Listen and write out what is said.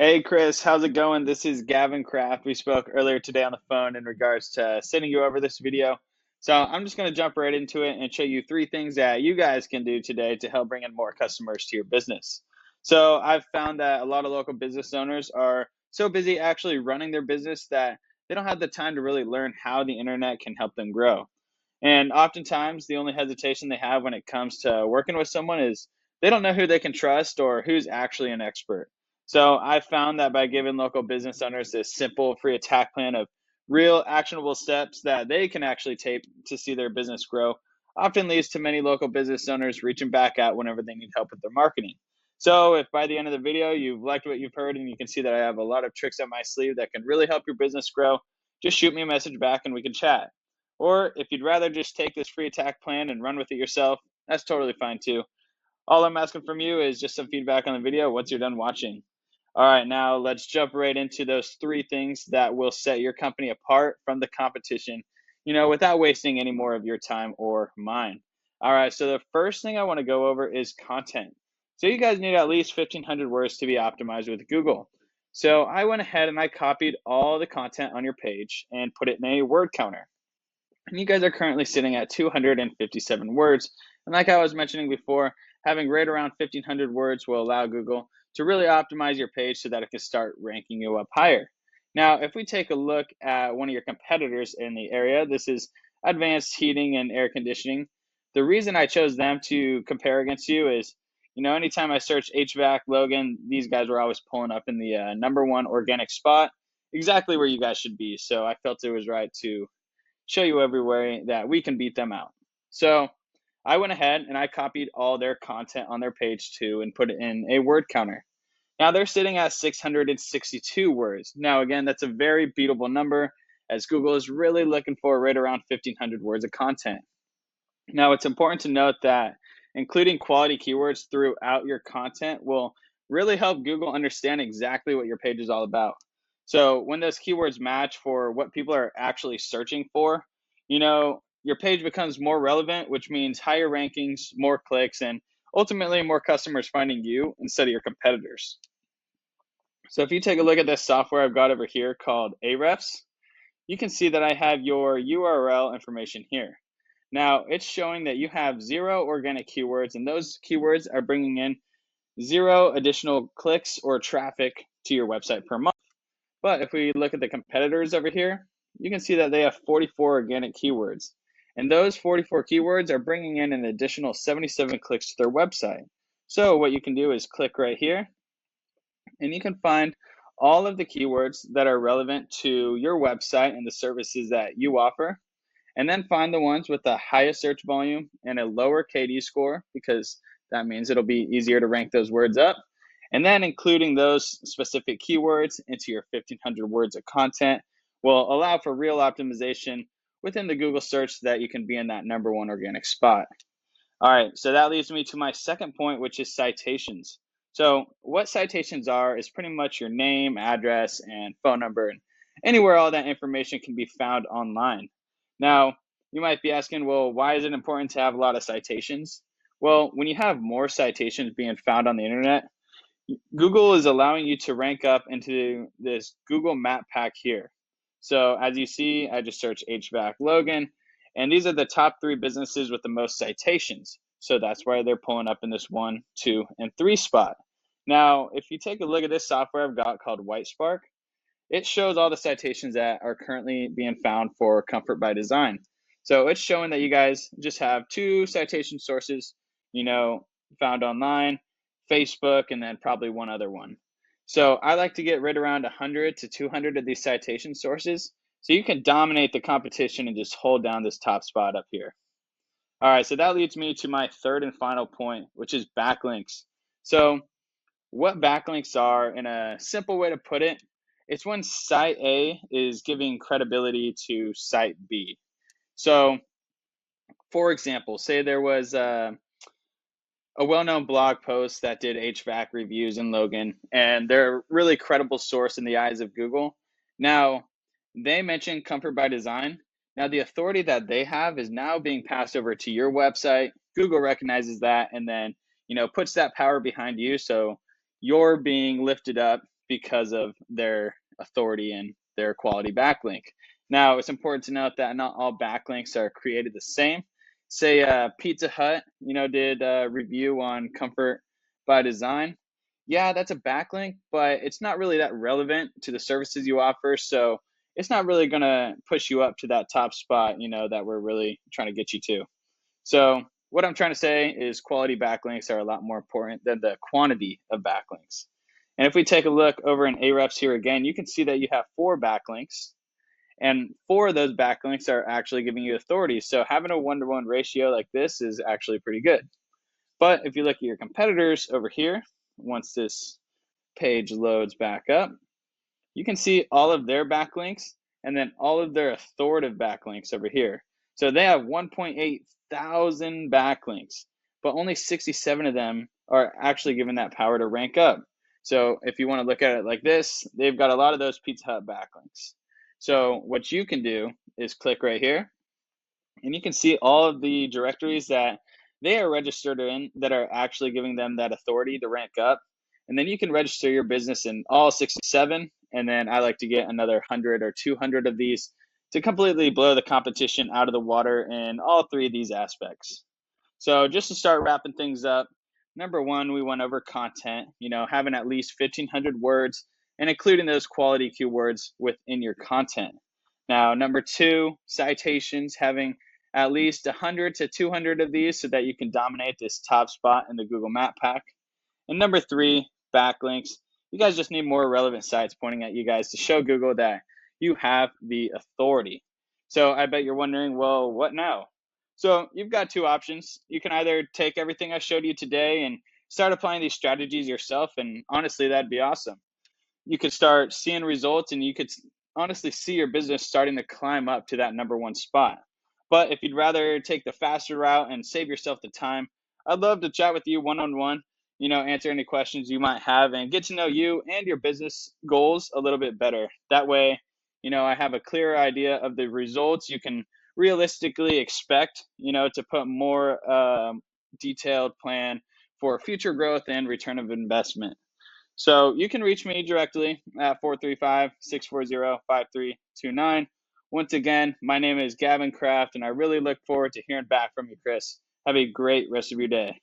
Hey Chris, how's it going? This is Gavin Kraft. We spoke earlier today on the phone in regards to sending you over this video. So I'm just going to jump right into it and show you three things that you guys can do today to help bring in more customers to your business. So I've found that a lot of local business owners are so busy actually running their business that they don't have the time to really learn how the internet can help them grow. And oftentimes, the only hesitation they have when it comes to working with someone is they don't know who they can trust or who's actually an expert. So I found that by giving local business owners this simple free attack plan of real actionable steps that they can actually take to see their business grow, often leads to many local business owners reaching back out whenever they need help with their marketing. So if by the end of the video you've liked what you've heard and you can see that I have a lot of tricks up my sleeve that can really help your business grow, just shoot me a message back and we can chat. Or if you'd rather just take this free attack plan and run with it yourself, that's totally fine too. All I'm asking from you is just some feedback on the video once you're done watching. All right, now let's jump right into those three things that will set your company apart from the competition, without wasting any more of your time or mine. All right, so the first thing I want to go over is content. So you guys need at least 1,500 words to be optimized with Google. So I went ahead and I copied all the content on your page and put it in a word counter. And you guys are currently sitting at 257 words. And like I was mentioning before, having right around 1,500 words will allow Google to really optimize your page so that it can start ranking you up higher. Now, if we take a look at one of your competitors in the area, this is Advanced Heating and Air Conditioning. The reason I chose them to compare against you is, anytime I search HVAC Logan, these guys were always pulling up in the #1 organic spot, exactly where you guys should be. So I felt it was right to show you everywhere that we can beat them out. So I went ahead and I copied all their content on their page too and put it in a word counter. Now they're sitting at 662 words. Now, again, that's a very beatable number as Google is really looking for right around 1,500 words of content. Now, it's important to note that including quality keywords throughout your content will really help Google understand exactly what your page is all about. So, when those keywords match for what people are actually searching for, your page becomes more relevant, which means higher rankings, more clicks, and ultimately more customers finding you instead of your competitors. So, if you take a look at this software I've got over here called Ahrefs, you can see that I have your URL information here. Now, it's showing that you have 0 organic keywords, and those keywords are bringing in 0 additional clicks or traffic to your website per month. But if we look at the competitors over here, you can see that they have 44 organic keywords. And those 44 keywords are bringing in an additional 77 clicks to their website. So what you can do is click right here, and you can find all of the keywords that are relevant to your website and the services that you offer, and then find the ones with the highest search volume and a lower KD score, because that means it'll be easier to rank those words up. And then including those specific keywords into your 1,500 words of content will allow for real optimization within the Google search so that you can be in that #1 organic spot. All right, so that leads me to my second point, which is citations. So what citations are is pretty much your name, address, and phone number, and anywhere all that information can be found online. Now, you might be asking, well, why is it important to have a lot of citations? Well, when you have more citations being found on the internet, Google is allowing you to rank up into this Google map pack here. So as you see, I just searched HVAC Logan, and these are the top 3 businesses with the most citations. So that's why they're pulling up in this 1, 2, and 3 spot. Now, if you take a look at this software I've got called WhiteSpark, it shows all the citations that are currently being found for Comfort by Design. So it's showing that you guys just have 2 citation sources, found online, Facebook, and then probably one other one. So I like to get right around 100 to 200 of these citation sources so you can dominate the competition and just hold down this top spot up here. All right, so that leads me to my third and final point, which is backlinks. So what backlinks are, in a simple way to put it, it's when site A is giving credibility to site B. So, for example, say there was a well-known blog post that did HVAC reviews in Logan, and they're a really credible source in the eyes of Google. Now, they mentioned Comfort by Design. Now, the authority that they have is now being passed over to your website. Google recognizes that and then, puts that power behind you. So you're being lifted up because of their authority and their quality backlink. Now, it's important to note that not all backlinks are created the same. Say Pizza Hut, did a review on comfort by design. Yeah, that's a backlink, but it's not really that relevant to the services you offer. So it's not really going to push you up to that top spot, that we're really trying to get you to. So what I'm trying to say is quality backlinks are a lot more important than the quantity of backlinks. And if we take a look over in Ahrefs here again, you can see that you have 4 backlinks, and 4 of those backlinks are actually giving you authority. So having a 1-to-1 ratio like this is actually pretty good. But if you look at your competitors over here, once this page loads back up, you can see all of their backlinks and then all of their authoritative backlinks over here. So they have 1.8 thousand backlinks, but only 67 of them are actually given that power to rank up. So if you want to look at it like this, they've got a lot of those Pizza Hut backlinks. So what you can do is click right here, and you can see all of the directories that they are registered in that are actually giving them that authority to rank up. And then you can register your business in all 67. And then I like to get another 100 or 200 of these to completely blow the competition out of the water in all 3 of these aspects. So just to start wrapping things up, number 1, we went over content, having at least 1,500 words and including those quality keywords within your content. Now, number 2, citations, having at least 100 to 200 of these so that you can dominate this top spot in the Google Map Pack. And number 3, backlinks. You guys just need more relevant sites pointing at you guys to show Google that you have the authority. So I bet you're wondering, well, what now? So you've got 2 options. You can either take everything I showed you today and start applying these strategies yourself, and honestly, that'd be awesome. You could start seeing results, and you could honestly see your business starting to climb up to that number 1 spot. But if you'd rather take the faster route and save yourself the time, I'd love to chat with you one-on-one, answer any questions you might have and get to know you and your business goals a little bit better. That way, I have a clearer idea of the results you can realistically expect, to put more detailed plan for future growth and return of investment. So you can reach me directly at 435-640-5329. Once again, my name is Gavin Kraft, and I really look forward to hearing back from you, Chris. Have a great rest of your day.